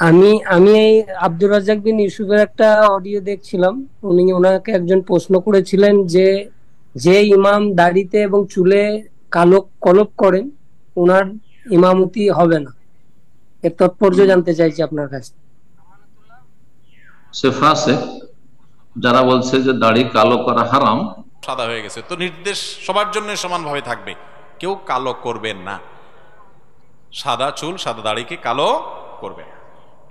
আমি আমি এই আব্দুর রাজ্জাক বিন ইউসুফের একটা অডিও দেখছিলাম। ওনাকে একজন প্রশ্ন করেছিলেন যে যে ইমাম দাড়িতে এবং চুলে কালো কলপ করেন ওনার ইমামতি হবে না। এর তাৎপর্য জানতে চাইছি আপনার কাছে। সে ফাসেক যারা বলছে যে দাড়ি কালো করা হারাম। সাদা হয়ে গেছে তো নির্দেশ সবার জন্য সমানভাবে থাকবে, কেউ কালো করবেন না, সাদা চুল সাদা দাড়িকে কালো করবে না।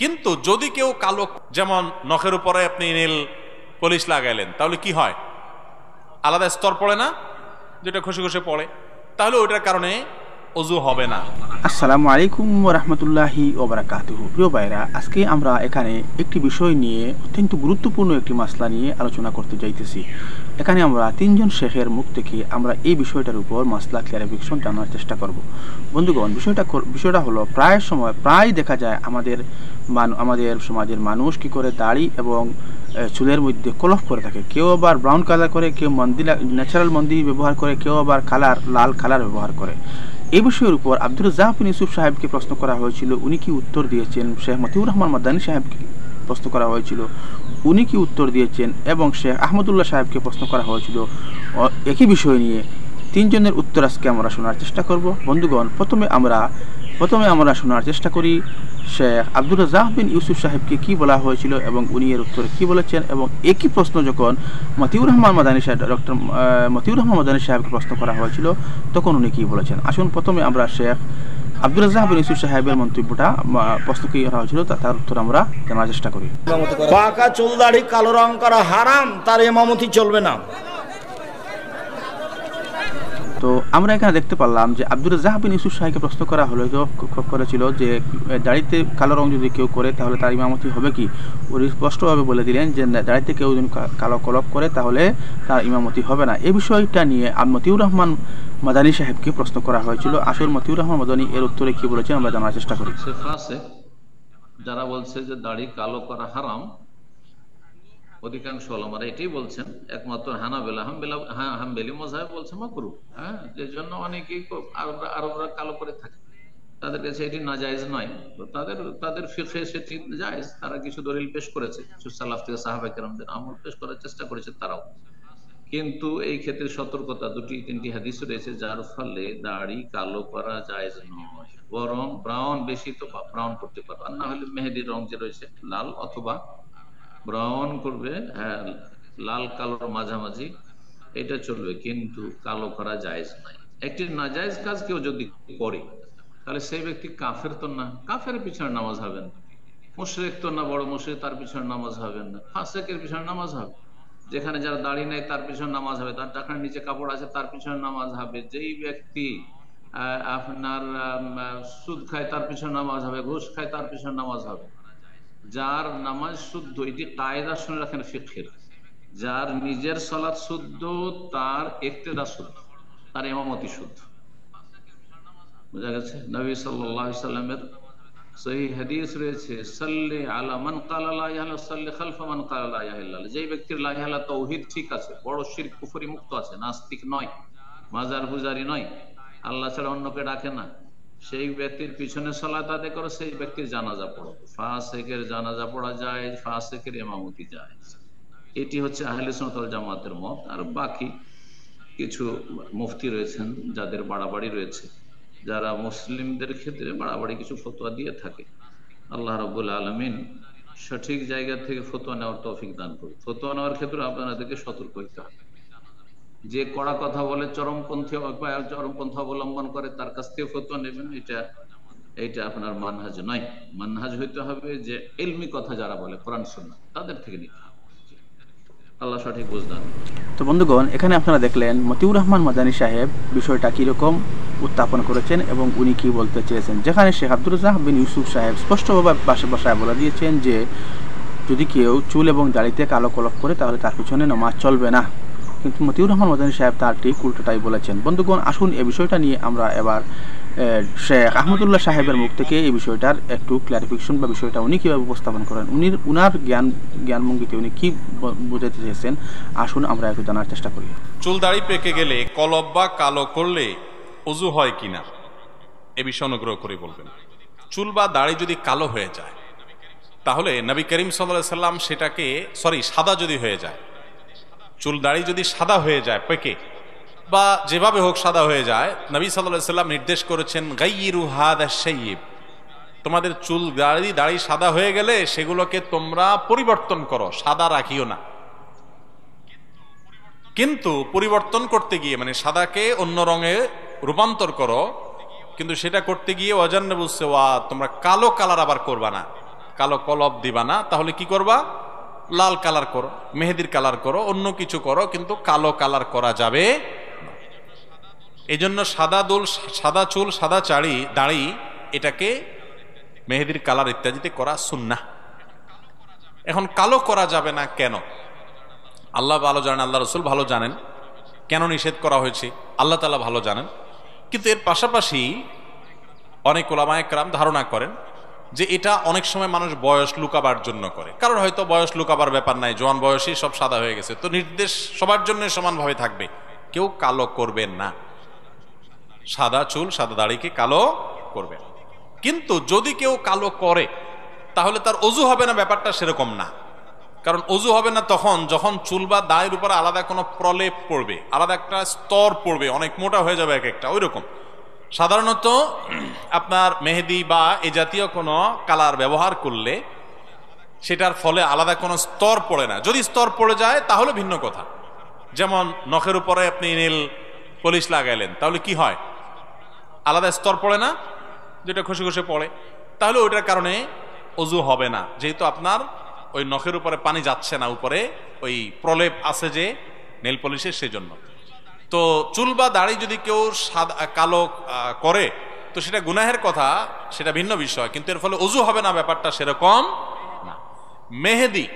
কিন্তু যদি কেউ কালো, যেমন নখের উপরে আপনি নীল পলিশ লাগাইলেন, তাহলে কি হয়? আলাদা স্তর পড়ে না, যেটা ঘষে ঘষে পড়ে, তাহলে ওইটার কারণে অজু হবে না। আসসালামু আলাইকুম ওয়া রাহমাতুল্লাহি ওয়া বারাকাতুহু। প্রিয় ভাইরা, আজকে আমরা এখানে একটি বিষয় নিয়ে, অত্যন্ত গুরুত্বপূর্ণ একটি মাসলা নিয়ে আলোচনা করতে যাইতেছি। এখানে আমরা তিনজন শেখের মুখ থেকে আমরা এই বিষয়টার উপর মাসলা ক্লারিফিকেশন জানার চেষ্টা করব। বন্ধুগণ, বিষয়টা হলো, প্রায় দেখা যায় আমাদের সমাজের মানুষ কি করে দাড়ি এবং চুলের মধ্যে কলফ করে থাকে। কেউ আবার ব্রাউন কালার করে, কেউ ন্যাচারাল মন্দি ব্যবহার করে, কেউ আবার লাল কালার ব্যবহার করে। এই বিষয়ের উপর আব্দুর রাজ্জাক বিন ইউসুফ সাহেবকে প্রশ্ন করা হয়েছিল, উনি কি উত্তর দিয়েছেন। শেখ মতিউর রহমান মাদানী সাহেবকে প্রশ্ন করা হয়েছিল, উনি কি উত্তর দিয়েছেন। এবং শেখ আহমদুল্লাহ সাহেবকে প্রশ্ন করা হয়েছিল একই বিষয় নিয়ে। তিনজনের উত্তর আজকে আমরা শোনার চেষ্টা করব। বন্ধুগণ, প্রথমে আমরা শোনার চেষ্টা করি শেখ আব্দুর রাজ্জাক বিন ইউসুফ সাহেবকে কি বলা হয়েছিল এবং উনি এর উত্তরে কি বলেছেন, এবং একই প্রশ্ন যখন ডক্টর মতিউর রহমান মাদানী সাহেবকে প্রশ্ন করা হয়েছিল তখন উনি কি বলেছেন। আসুন প্রথমে আমরা শেখ আব্দুর রাজ্জাক বিন ইউসুফ সাহেবের মন্তব্যটা, প্রশ্ন কি করা হয়েছিল তার উত্তর আমরা জানার চেষ্টা করি। পাকা চুল দাড়ি কালো রং করা হারাম, তার ইমামতি চলবে না। তো আমরা এখানে দেখতে পারলাম যে আব্দুর রাজ্জাক বিন ইউসুফ সাহেবকে প্রশ্ন করেছিল যে দাড়িতে কালো রং যদি কেউ করে তাহলে তার ইমামতি হবে কি। উনি স্পষ্টভাবে বলে দিলেন যে দাড়িতে কেউ যদি কালো কলপ করে তাহলে তার ইমামতি হবে না। এই বিষয়টা নিয়ে মতিউর রহমান মাদানী সাহেবকে প্রশ্ন করা হয়েছিল। আসল মতিউর রহমান মাদানী এর উত্তরে কি বলেছেন আমরা জানার চেষ্টা করি। যারা বলছে যে দাড়ি কালো করা হারাম, অধিকাংশ ওলামারা এটাই বলছেন। একমাত্র হাম্বেলি মাযহাব বলছে মাকরুহ। হ্যাঁ, এর জন্য অনেকেই আরবরা কালো করে থাকে, তাদের কাছে এটি নাজায়েজ নয়। তো তাদের ফিকহে সেটি জায়েজ। তারা কিছু দলিল পেশ করেছে, কিছু সালাফ থেকে সাহাবায়ে কেরামদের আমল পেশ করার চেষ্টা করেছে তারাও। কিন্তু এই ক্ষেত্রে সতর্কতা, দুটি তিনটি হাদিস রয়েছে যার ফলে দাড়ি কালো করা জায়েজ নয়, বরং ব্রাউন, বেশি তো ব্রাউন করতে পারবে, আর না হলে মেহেদির রং যে রয়েছে লাল অথবা ব্রাউন করবে, হ্যাঁ, লাল কালোর মাঝামাঝি, এটা চলবে, কিন্তু কালো করা জায়েজ নাই। একটি নাজায়েজ কাজ কেউ যদি করে তাহলে সেই ব্যক্তি কাফের তো না, কাফের পিছনে নামাজ হবে না। মুশরিক তো না, বড় মুশরিক, তার পিছনে নামাজ হবে না। ফাসেকের পিছনে নামাজ হবে। যেখানে যারা দাড়ি নেই তার পিছনে নামাজ হবে, তার টাকার নিচে কাপড় আছে তার পিছনে নামাজ হবে। যেই ব্যক্তি আপনার সুদ খায় তার পিছনে নামাজ হবে, ঘুষ খায় তার পিছনে নামাজ হবে। যার নামাজ শুদ্ধ, এটি কায়দা শুনে রাখেন ফিকহের, যার নিজের সালাত শুদ্ধ তার ইক্তেদা শুদ্ধ, তার ইমামতি শুদ্ধ। বুঝা গেছে? নবী সাল্লাল্লাহু আলাইহি সাল্লামের সহিহ হাদিস রয়েছে, সাল্লি আলা মান ক্বালা লা ইলাহা ইল্লাল্লাহ সাল্লি খালফা মান ক্বালা লা ইলাহা ইল্লাল্লাহ। যেই ব্যক্তির লা ইলাহা ইল্লাল্লাহ তাওহীদ ঠিক আছে, বড় শিরক কুফরি মুক্ত আছে, নাস্তিক নয়, মাজার পূজারি নয়, আল্লাহ ছাড়া অন্যকে ডাকে না, সেই ব্যক্তির পিছনে সালাত আদায় করো, সেই ব্যক্তির জানাজা পড়ো। ফাসিকের জানাজা পড়া যায়, ফাসিকের ইমামতি যায়। এটি হচ্ছে আহলে সুন্নাত ওয়াল জামাতের মত। আর বাকি কিছু মুফতি রয়েছেন যাদের বাড়াবাড়ি রয়েছে, যারা মুসলিমদের ক্ষেত্রে বাড়াবাড়ি কিছু ফতোয়া দিয়ে থাকে। আল্লাহ রাব্বুল আলামিন সঠিক জায়গা থেকে ফতোয়া নেওয়ার তৌফিক দান করুন। ফতোয়া নেওয়ার ক্ষেত্রে আপনাদেরকে সতর্ক হতে হবে। যে কড়া কথা বলে, চরমপন্থা অবলম্বন করে, তার কাছ থেকে ফতোয়া নেবেন, এটা আপনার মানহাজ নয়। মানহাজ হইতে হবে যে ইলমি কথা যারা বলে কোরআন সুন্নাহ, তাদের থেকে নিতে হবে। আল্লাহ সঠিক বুঝদান। তো বন্ধুগণ, এখানে আপনারা দেখলেন মতিউর রহমান মাদানী সাহেব বিষয়টা কিরকম উত্থাপন করেছেন এবং উনি কি বলতে চেয়েছেন। যেখানে শেখ আব্দুর রাজ্জাক বিন ইউসুফ সাহেব স্পষ্টভাবে ভাষায় বলে দিয়েছেন যে যদি কেউ চুল এবং দাড়িতে কালো কলপ করে তাহলে তার পিছনে নামাজ চলবে না। কিন্তু মতিউর রহমান মাদানী সাহেব তার ঠিক উল্টোটাই বলেছেন। বন্ধুগণ, আসুন এই বিষয়টা নিয়ে আমরা এবার শেখ আহমদুল্লাহ সাহেবের মুখ থেকে এই বিষয়টার একটু ক্লারিফিকেশন বা বিষয়টা উনি কীভাবে উপস্থাপন করেন, উনার জ্ঞানভঙ্গিতে উনি কী বোঝাতে চেয়েছেন, আসুন আমরা একটু জানার চেষ্টা করি। চুল দাড়ি পেকে গেলে কলব বা কালো করলে অজু হয় কিনা এ বিষয়ে অনুগ্রহ করে বলবেন। চুল বা দাড়ি যদি কালো হয়ে যায়, তাহলে নবী করিম সাল্লাল্লাহু আলাইহি সাল্লাম সেটাকে সাদা যদি হয়ে যায়, চুল দাড়ি যদি সাদা হয়ে যায় পেকে বা যেভাবে হোক সাদা হয়ে যায়, নবী সাল্লাল্লাহু আলাইহি সাল্লাম নির্দেশ করেছেন গাইয়িরু হাদা শাইয়িব, তোমাদের চুল দাড়ি সাদা হয়ে গেলে সেগুলোকে তোমরা পরিবর্তন করো, সাদা রাখিও না। কিন্তু পরিবর্তন করতে গিয়ে মানে সাদাকে অন্য রঙে রূপান্তর করো, কিন্তু সেটা করতে গিয়ে ওয়াজান্নাবু সাওয়াদ, তোমরা কালো কালার আবার করবা না, কালো কলব দিবা না। তাহলে কি করবা? লাল কালার করো, মেহেদির কালার করো, অন্য কিছু করো, কিন্তু কালো কালার করা যাবে। এই জন্য সাদা চুল সাদা দাড়ি এটাকে মেহেদির কালার ইত্যাদিতে করা সুন্নাহ। এখন কালো করা যাবে না কেন? আল্লাহ ভালো জানেন, আল্লাহ রসুল ভালো জানেন কেন নিষেধ করা হয়েছে, আল্লাহ তাআলা ভালো জানেন। কিন্তু এর পাশাপাশি অনেক উলামায়ে কেরাম ধারণা করেন যে এটা অনেক সময় মানুষ বয়স লুকাবার জন্য করে, কারণ হয়তো বয়স লুকাবার ব্যাপার নাই, জোয়ান বয়সেই সব সাদা হয়ে গেছে, তো নির্দেশ সবার জন্য সমানভাবে থাকবে, কেউ কালো করবেন না, সাদা চুল সাদা দাড়িকে কালো করবেন। কিন্তু যদি কেউ কালো করে তাহলে তার অজু হবে না, ব্যাপারটা সেরকম না। কারণ অজু হবে না তখন যখন চুল বা দাড়ির উপরে আলাদা কোনো প্রলেপ পড়বে, আলাদা একটা স্তর পড়বে, অনেক মোটা হয়ে যাবে এক একটা। ওই রকম সাধারণত আপনার মেহেদি বা এই জাতীয় কোনো কালার ব্যবহার করলে সেটার ফলে আলাদা কোনো স্তর পড়ে না। যদি স্তর পড়ে যায় তাহলে ভিন্ন কথা। যেমন নখের উপরে আপনি নীল পলিশ লাগাইলেন, তাহলে কি হয়? আলাদা স্তর পড়ে না, যেটা খসে খসে পড়ে, তাহলে ওইটার কারণে অজু হবে না, যেহেতু আপনার ওই নখের উপরে পানি যাচ্ছে না, উপরে ওই প্রলেপ আছে যে নেল পলিশের, সেজন্য। তো চুল বা দাড়ি যদি কেউ কালো করে তো সেটা গুনাহের কথা, সেটা ভিন্ন বিষয়, কিন্তু এর ফলে অজু হবে না, ব্যাপারটা সেরকম না। মেহেদি,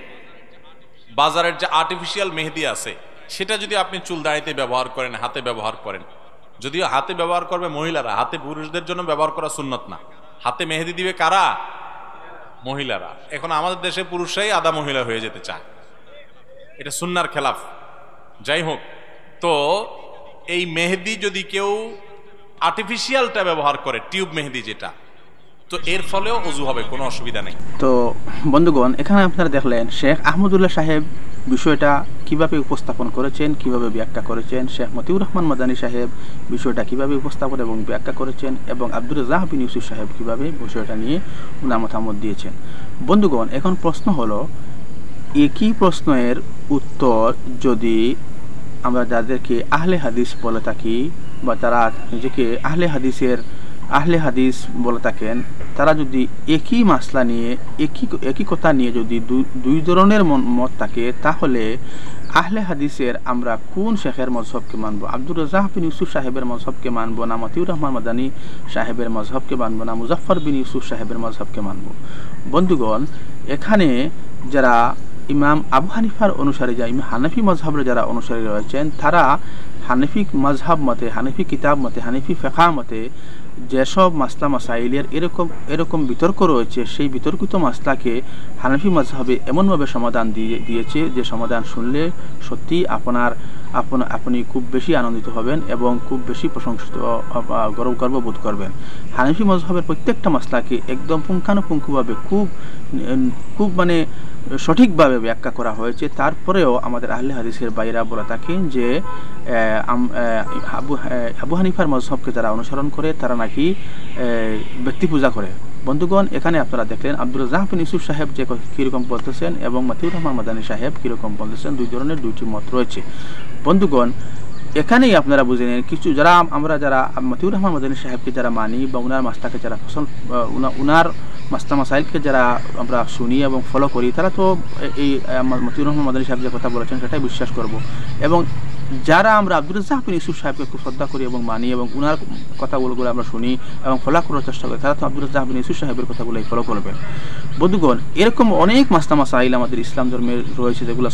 বাজারের যে আর্টিফিশিয়াল মেহেদি আছে সেটা যদি আপনি চুল দাড়িতে ব্যবহার করেন, হাতে ব্যবহার করেন, যদিও হাতে ব্যবহার করবে মহিলারা, হাতে পুরুষদের জন্য ব্যবহার করা সুন্নত না। হাতে মেহেদি দিবে কারা? মহিলারা। এখন আমাদের দেশে পুরুষরাই আধা মহিলা হয়ে যেতে চায়, এটা সুন্নার খেলাফ। যাই হোক, তো এই মেহেদি যদি কেউ আর্টিফিশিয়ালটা ব্যবহার করে, টিউব মেহেদি যেটা, তো এর ফলেও অজু হবে, কোনো অসুবিধা নেই। তো বন্ধুগণ, এখানে আপনারা দেখলেন শেখ আহমদুল্লাহ সাহেব বিষয়টা কিভাবে উপস্থাপন করেছেন, কিভাবে ব্যাখ্যা করেছেন। শেখ মতিউর রহমান মাদানী সাহেব বিষয়টা কিভাবে উপস্থাপন এবং ব্যাখ্যা করেছেন, এবং আব্দুর রাজ্জাক বিন ইউসুফ সাহেব কিভাবে বিষয়টা নিয়ে ওনার মতামত দিয়েছেন। বন্ধুগণ, এখন প্রশ্ন হলো, একই প্রশ্নের উত্তর যদি আমরা যাদেরকে আহলে হাদিস বলে থাকি বা তারা নিজেকে আহলে হাদিস বলে থাকেন, তারা যদি একই মাসলা নিয়ে একই কথা নিয়ে যদি দুই ধরনের মত থাকে, তাহলে আহলে হাদিসের আমরা কোন শেখের মজহবকে মানব? আব্দুর রাজ্জাক বিন ইউসুফ সাহেবের মজহবকে মানব, না মতিউর রহমান মাদানী সাহেবের মজহবকে মানব, না মুজাফফর বিন ইউসুফ সাহেবের মজহবকে মানব? বন্ধুগণ, এখানে যারা ইমাম আবু হানিফার অনুসারী, যা হানাফি মজহাবের যারা অনুসারী রয়েছেন, তারা হানাফি মজহাব মতে, হানাফি কিতাব মতে, হানাফি ফিকহ মতে যেসব মাসলা মাসাইলের এরকম বিতর্ক রয়েছে, সেই বিতর্কিত মাসলাকে হানাফি মজহাবে এমনভাবে সমাধান দিয়েছে যে সমাধান শুনলে সত্যি আপনি খুব বেশি আনন্দিত হবেন এবং খুব বেশি প্রশংসিত গর্ববোধ করবেন। হানাফি মজহাবের প্রত্যেকটা মাসলাকে একদম পুঙ্খানুপুঙ্খভাবে খুব মানে সঠিকভাবে ব্যাখ্যা করা হয়েছে। তারপরেও আমাদের আহলে হাদিসের বাইরা বলে থাকেন যে আবু হানিফার মজহবকে যারা অনুসরণ করে তারা নাকি ব্যক্তি পূজা করে। বন্ধুগণ, এখানে আপনারা দেখলেন আব্দুর রাজ্জাক বিন ইউসুফ সাহেব যে কীরকম বলতেছেন এবং মতিউর রহমান মাদানী সাহেব কীরকম বলতেছেন, দুই ধরনের দুইটি মত রয়েছে। বন্ধুগণ, এখানেই আপনারা বুঝে নেন, কিছু যারা মতিউর রহমান মাদানী সাহেবকে যারা মানি বা উনার মাসলাকে যারা উনার মাসলা মাসাইলকে যারা আমরা শুনি এবং ফলো করি, তারা তো এই মতিউর রহমান মাদানী সাহেব যে কথা বলেছেন সেটাই বিশ্বাস করব। এবং যারা আমরা আব্দুর রাজ্জাক বিন ইউসুফ সাহেবকে খুব শ্রদ্ধা করি এবং মানি এবং উনার কথাগুলো আমরা শুনি এবং ফলো করার চেষ্টা করি, তারা তো আব্দুর রাজ্জাক বিন ইউসুফ সাহেবের কথাগুলোই ফলো করবেন। বন্ধুগণ, এরকম অনেক মাসলা মাসাইল আমাদের ইসলাম ধর্মের রয়েছে, যেগুলো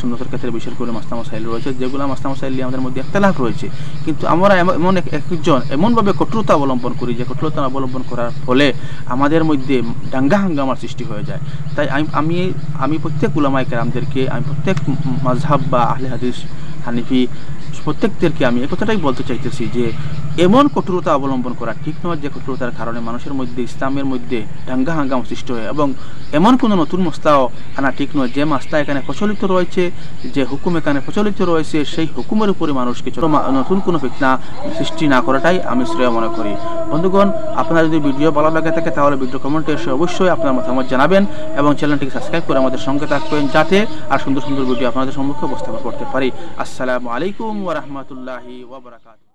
সুন্নতের ক্ষেত্রে বিশেষ করে মাসলা মাসাইল রয়েছে, যেগুলো মাসলা মাসাইল নিয়ে আমাদের মধ্যে ইখতিলাফ রয়েছে, কিন্তু আমরা এমন একজন এমনভাবে কঠোরতা অবলম্বন করি যে কঠোরতা অবলম্বন করার ফলে আমাদের মধ্যে দাঙ্গা হাঙ্গামার সৃষ্টি হয়ে যায়। তাই আমি প্রত্যেক উলামায়ে কেরামদেরকে, আমি প্রত্যেক মাযহাব বা আহলে হাদিস, হানিফি প্রত্যেকদেরকে আমি একথাটাই বলতে চাইতেছি যে এমন কঠোরতা অবলম্বন করা ঠিক নয় যে কঠোরতার কারণে মানুষের মধ্যে ইসলামের মধ্যে দাঙ্গা হাঙ্গামা সৃষ্টি হয়, এবং এমন কোনো নতুন মশলাও আনা ঠিক নয় যে মশলা এখানে প্রচলিত রয়েছে, যে হুকুম এখানে প্রচলিত রয়েছে সেই হুকুমের উপরে মানুষকে নতুন কোনো ফিতনা সৃষ্টি না করাটাই আমি শ্রেয় মনে করি। বন্ধুগণ, আপনার যদি ভিডিও ভালো লাগে থাকে তাহলে ভিডিও কমেন্টে এসে অবশ্যই আপনার মতামত জানাবেন এবং চ্যানেলটিকে সাবস্ক্রাইব করে আমাদের সঙ্গে থাকবেন, যাতে আর সুন্দর সুন্দর ভিডিও আপনাদের সম্মুখে উপস্থাপন করতে পারি। আসসালামু আলাইকুম ওয়া রাহমাতুল্লাহি ওয়া বারাকাতুহু।